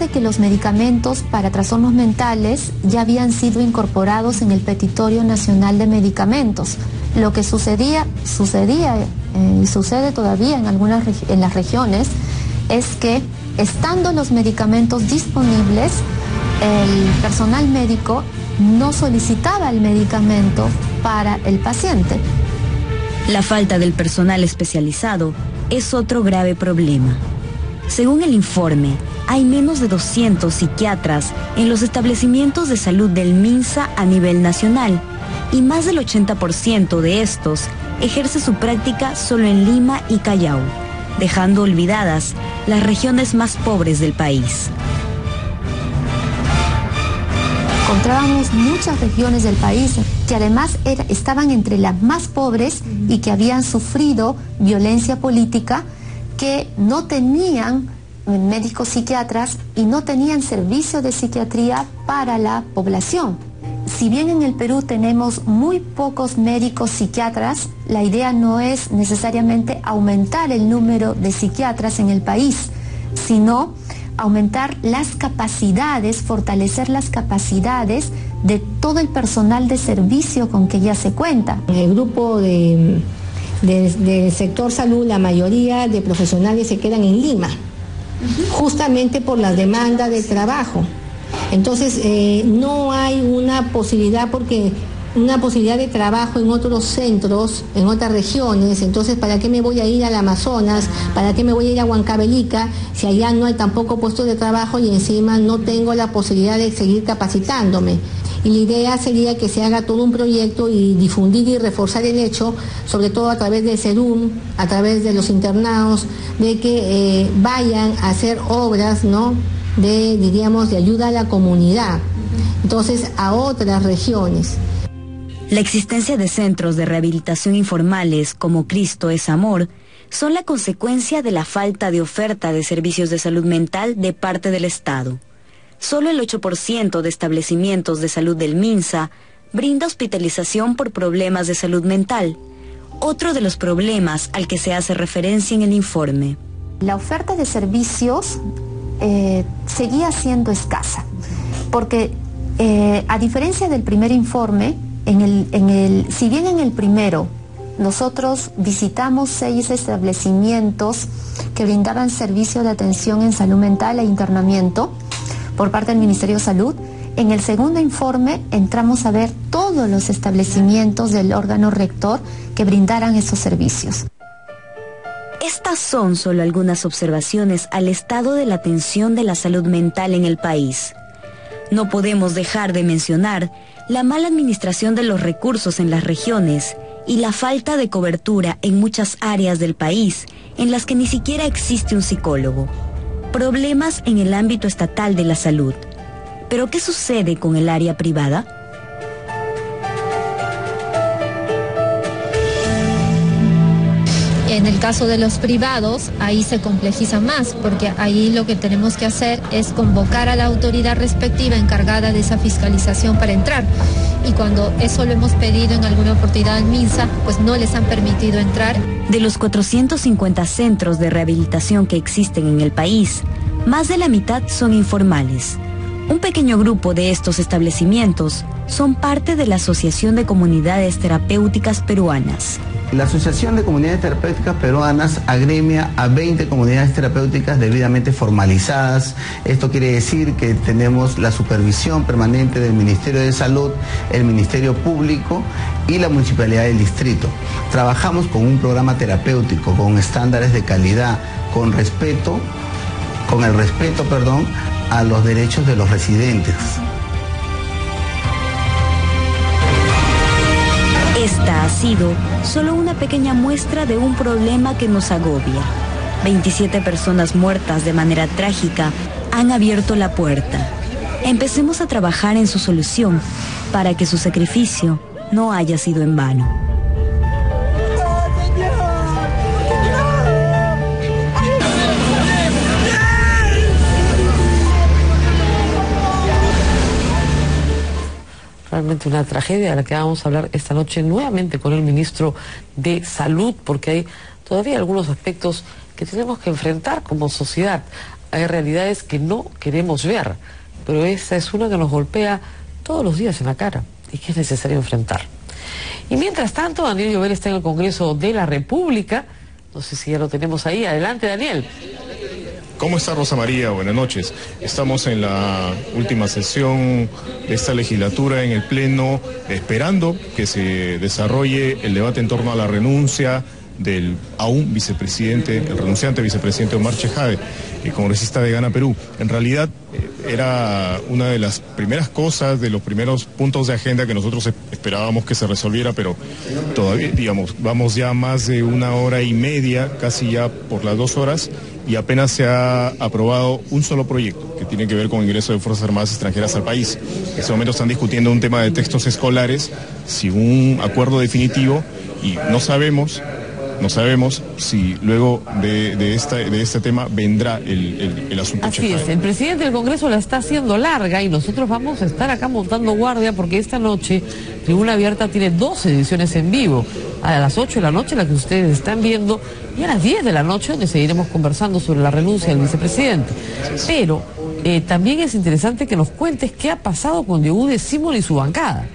Aparte que los medicamentos para trastornos mentales ya habían sido incorporados en el Petitorio Nacional de Medicamentos. Lo que sucedía y sucede todavía en las regiones es que, estando los medicamentos disponibles, el personal médico no solicitaba el medicamento para el paciente. La falta del personal especializado es otro grave problema. Según el informe, hay menos de 200 psiquiatras en los establecimientos de salud del MINSA a nivel nacional, y más del 80% de estos ejerce su práctica solo en Lima y Callao, dejando olvidadas las regiones más pobres del país. Encontrábamos muchas regiones del país que además estaban entre las más pobres y que habían sufrido violencia política, que no tenían médicos psiquiatras y no tenían servicio de psiquiatría para la población. Si bien en el Perú tenemos muy pocos médicos psiquiatras, la idea no es necesariamente aumentar el número de psiquiatras en el país, sino aumentar las capacidades, fortalecer las capacidades de todo el personal de servicio con que ya se cuenta. En el grupo del sector salud, la mayoría de profesionales se quedan en Lima, justamente por la demanda de trabajo. Entonces no hay una posibilidad de trabajo en otros centros, en otras regiones. Entonces, ¿para qué me voy a ir al Amazonas? ¿Para qué me voy a ir a Huancavelica si allá no hay tampoco puestos de trabajo y encima no tengo la posibilidad de seguir capacitándome? Y la idea sería que se haga todo un proyecto y difundir y reforzar el hecho, sobre todo a través del SEDUM, a través de los internados, de que vayan a hacer obras, ¿no?, de ayuda a la comunidad, entonces a otras regiones. La existencia de centros de rehabilitación informales como Cristo es Amor son la consecuencia de la falta de oferta de servicios de salud mental de parte del Estado. Solo el 8% de establecimientos de salud del MINSA brinda hospitalización por problemas de salud mental, otro de los problemas al que se hace referencia en el informe. La oferta de servicios seguía siendo escasa, porque a diferencia del primer informe, si bien en el primero nosotros visitamos 6 establecimientos que brindaban servicio de atención en salud mental e internamiento por parte del Ministerio de Salud, en el segundo informe entramos a ver todos los establecimientos del órgano rector que brindaran esos servicios. Estas son solo algunas observaciones al estado de la atención de la salud mental en el país. No podemos dejar de mencionar la mala administración de los recursos en las regiones y la falta de cobertura en muchas áreas del país en las que ni siquiera existe un psicólogo. Problemas en el ámbito estatal de la salud. ¿Pero qué sucede con el área privada? En el caso de los privados, ahí se complejiza más, porque ahí lo que tenemos que hacer es convocar a la autoridad respectiva encargada de esa fiscalización para entrar. Y cuando eso lo hemos pedido en alguna oportunidad al MINSA, pues no les han permitido entrar. De los 450 centros de rehabilitación que existen en el país, más de la mitad son informales. Un pequeño grupo de estos establecimientos son parte de la Asociación de Comunidades Terapéuticas Peruanas. La Asociación de Comunidades Terapéuticas Peruanas agremia a 20 comunidades terapéuticas debidamente formalizadas. Esto quiere decir que tenemos la supervisión permanente del Ministerio de Salud, el Ministerio Público y la Municipalidad del Distrito. Trabajamos con un programa terapéutico, con estándares de calidad, con el respeto a los derechos de los residentes. Esta ha sido solo una pequeña muestra de un problema que nos agobia. 27 personas muertas de manera trágica han abierto la puerta. Empecemos a trabajar en su solución para que su sacrificio no haya sido en vano. Realmente una tragedia de la que vamos a hablar esta noche nuevamente con el ministro de Salud, porque hay todavía algunos aspectos que tenemos que enfrentar como sociedad. hay realidades que no queremos ver, pero esa es una que nos golpea todos los días en la cara y que es necesario enfrentar. Y mientras tanto, Daniel Llobet está en el Congreso de la República. No sé si ya lo tenemos ahí. Adelante, Daniel. ¿Cómo está, Rosa María? Buenas noches. Estamos en la última sesión de esta legislatura en el Pleno, esperando que se desarrolle el debate en torno a la renuncia del aún vicepresidente, el renunciante vicepresidente Omar Chejade, congresista de Gana Perú. En realidad era una de las primeras cosas, de los primeros puntos de agenda que nosotros esperábamos que se resolviera, pero todavía, digamos, vamos ya más de 1 hora y media, casi ya por las 2 horas, y apenas se ha aprobado un solo proyecto que tiene que ver con el ingreso de Fuerzas Armadas extranjeras al país. En este momento están discutiendo un tema de textos escolares sin un acuerdo definitivo y no sabemos si luego de este tema vendrá el asunto. Así es, el presidente del Congreso la está haciendo larga y nosotros vamos a estar acá montando guardia porque esta noche Tribuna Abierta tiene 2 ediciones en vivo. A las 8 de la noche, la que ustedes están viendo, y a las 10 de la noche, donde seguiremos conversando sobre la renuncia del vicepresidente. Pero también es interesante que nos cuentes qué ha pasado con Yehude Simón y su bancada.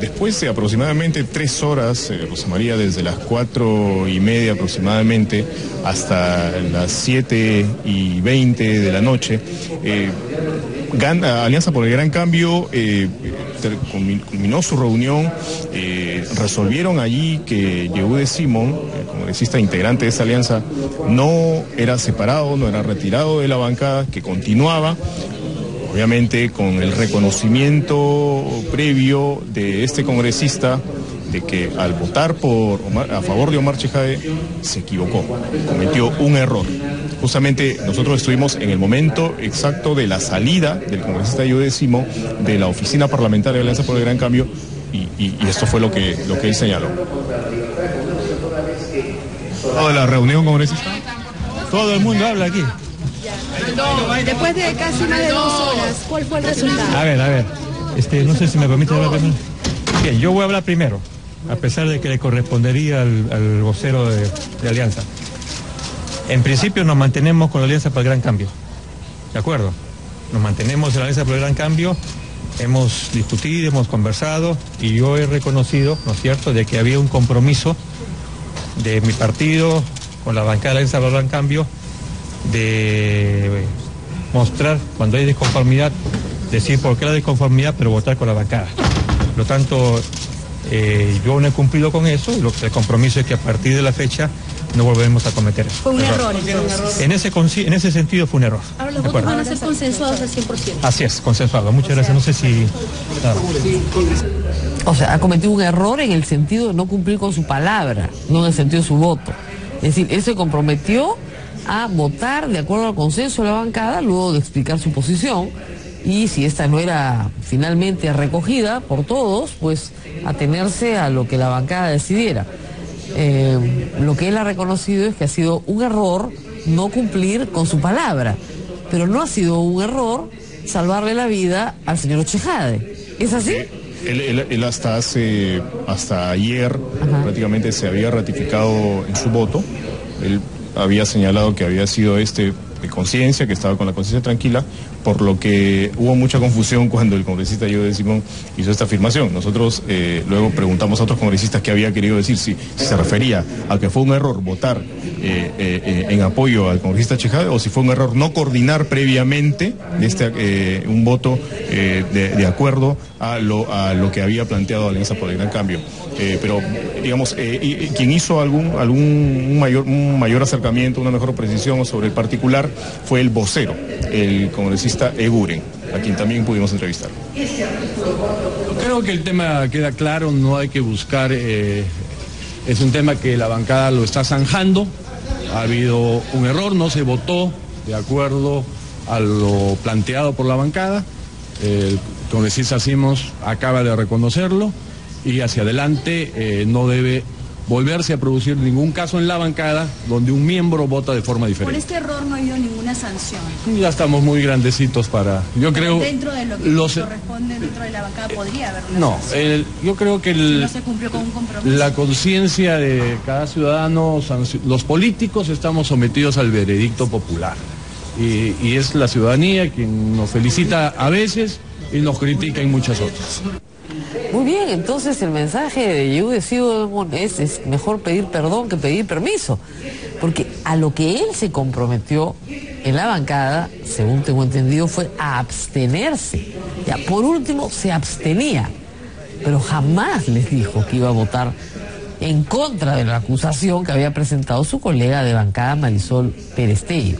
Después de aproximadamente 3 horas, Rosa María, desde las 4:30 aproximadamente hasta las 7:20 de la noche, Alianza por el Gran Cambio culminó su reunión, resolvieron allí que Yehude Simón, el congresista integrante de esa alianza, no era separado, no era retirado de la bancada, que continuaba. Obviamente con el reconocimiento previo de este congresista de que al votar a favor de Omar Chejade se equivocó, cometió un error. Justamente nosotros estuvimos en el momento exacto de la salida del congresista Yehude Simón de la oficina parlamentaria de Alianza por el Gran Cambio y esto fue lo que él señaló. ¿Toda la reunión, congresista? Todo el mundo habla aquí. Después de casi más de 2 horas, ¿cuál fue el resultado? A ver, no sé si me permite hablar primero. Bien, yo voy a hablar primero, a pesar de que le correspondería al vocero de Alianza. En principio nos mantenemos con la Alianza para el Gran Cambio, ¿de acuerdo? Nos mantenemos en la Alianza para el Gran Cambio, hemos discutido, hemos conversado y yo he reconocido, ¿no es cierto?, de que había un compromiso de mi partido con la bancada de la Alianza para el Gran Cambio de mostrar cuando hay disconformidad, decir por qué la disconformidad, pero votar con la bancada. Por lo tanto, yo no he cumplido con eso, el compromiso es que a partir de la fecha no volveremos a cometer eso. Fue un error entonces. En ese sentido fue un error. Ahora los votos van a ser consensuados al 100%. Así es, consensuado. Muchas gracias. No sé si... O sea, ha cometido un error en el sentido de no cumplir con su palabra, no en el sentido de su voto. Es decir, él se comprometió a votar de acuerdo al consenso de la bancada luego de explicar su posición y si esta no era finalmente recogida por todos, pues atenerse a lo que la bancada decidiera. Lo que él ha reconocido es que ha sido un error no cumplir con su palabra, pero no ha sido un error salvarle la vida al señor Chejade. ¿Es así? Él hasta ayer prácticamente se había ratificado en su voto. Él había señalado que había sido de conciencia, que estaba con la conciencia tranquila, por lo que hubo mucha confusión cuando el congresista Yehude Simón hizo esta afirmación. Nosotros luego preguntamos a otros congresistas qué había querido decir, si se refería a que fue un error votar en apoyo al congresista Chejade o si fue un error no coordinar previamente un voto de acuerdo a lo que había planteado Alianza por el Gran Cambio. Pero digamos, quien hizo un mayor acercamiento, una mejor precisión sobre el particular fue el vocero, el congresista Eguren, a quien también pudimos entrevistar. Creo que el tema queda claro, no hay que buscar, es un tema que la bancada lo está zanjando, ha habido un error, no se votó de acuerdo a lo planteado por la bancada, el congresista Simons acaba de reconocerlo y hacia adelante no debe volverse a producir ningún caso en la bancada donde un miembro vota de forma diferente. Por este error no ha habido ninguna sanción. Ya estamos muy grandecitos para... Yo creo... Dentro de lo que corresponde dentro de la bancada podría haber una sanción. Yo creo que si no se cumplió con un compromiso. La conciencia de cada ciudadano, los políticos estamos sometidos al veredicto popular. y es la ciudadanía quien nos felicita a veces y nos critica en muchas otras. Muy bien, entonces el mensaje de Yehude Simón es mejor pedir perdón que pedir permiso, porque a lo que él se comprometió en la bancada, según tengo entendido, fue a abstenerse. Ya, por último, se abstenía, pero jamás les dijo que iba a votar en contra de la acusación que había presentado su colega de bancada, Marisol Perestello.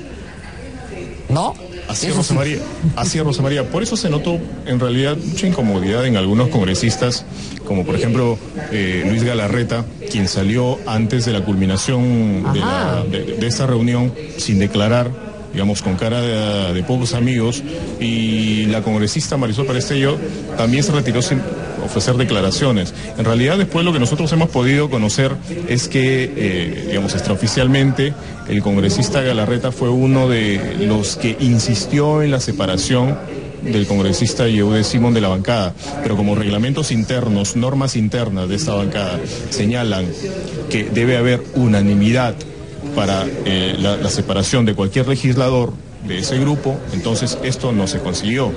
¿No? Así es, Rosa María. Así es, Rosa María. Por eso se notó en realidad mucha incomodidad en algunos congresistas, como por ejemplo Luis Galarreta, quien salió antes de la culminación de esta reunión sin declarar, digamos, con cara de pocos amigos, y la congresista Marisol Perestello también se retiró sin ofrecer declaraciones. En realidad, después lo que nosotros hemos podido conocer es que, digamos, extraoficialmente, el congresista Galarreta fue uno de los que insistió en la separación del congresista Yehude Simón de la bancada, pero como reglamentos internos, normas internas de esta bancada señalan que debe haber unanimidad para la separación de cualquier legislador de ese grupo, entonces esto no se consiguió.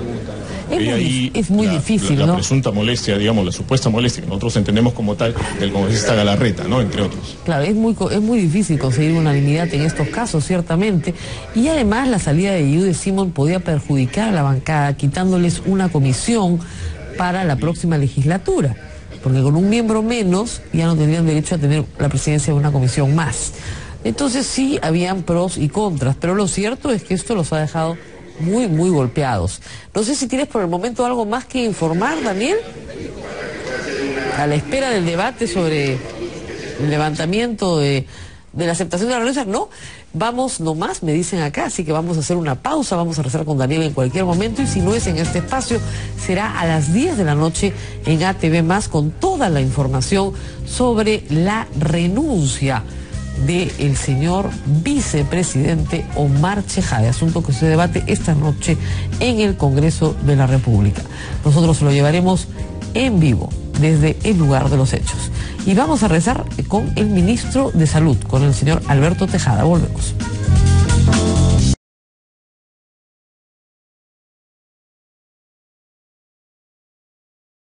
Es muy difícil, ¿no? La presunta molestia, digamos, la supuesta molestia que nosotros entendemos como tal del congresista Galarreta, ¿no? Entre otros. Claro, es muy difícil conseguir unanimidad en estos casos, ciertamente, y además la salida de Yehude Simón podía perjudicar a la bancada, quitándoles una comisión para la próxima legislatura, porque con un miembro menos ya no tendrían derecho a tener la presidencia de una comisión más. Entonces sí, habían pros y contras, pero lo cierto es que esto los ha dejado muy golpeados. No sé si tienes por el momento algo más que informar, Daniel, a la espera del debate sobre el levantamiento de la aceptación de la renuncia. No, vamos nomás, me dicen acá, así que vamos a hacer una pausa, vamos a rezar con Daniel en cualquier momento, y si no es en este espacio, será a las 10 de la noche en ATV+, con toda la información sobre la renuncia del señor vicepresidente Omar Chejade, asunto que se debate esta noche en el Congreso de la República. Nosotros lo llevaremos en vivo desde el lugar de los hechos. Y vamos a rezar con el ministro de Salud, con el señor Alberto Tejada. Volvemos.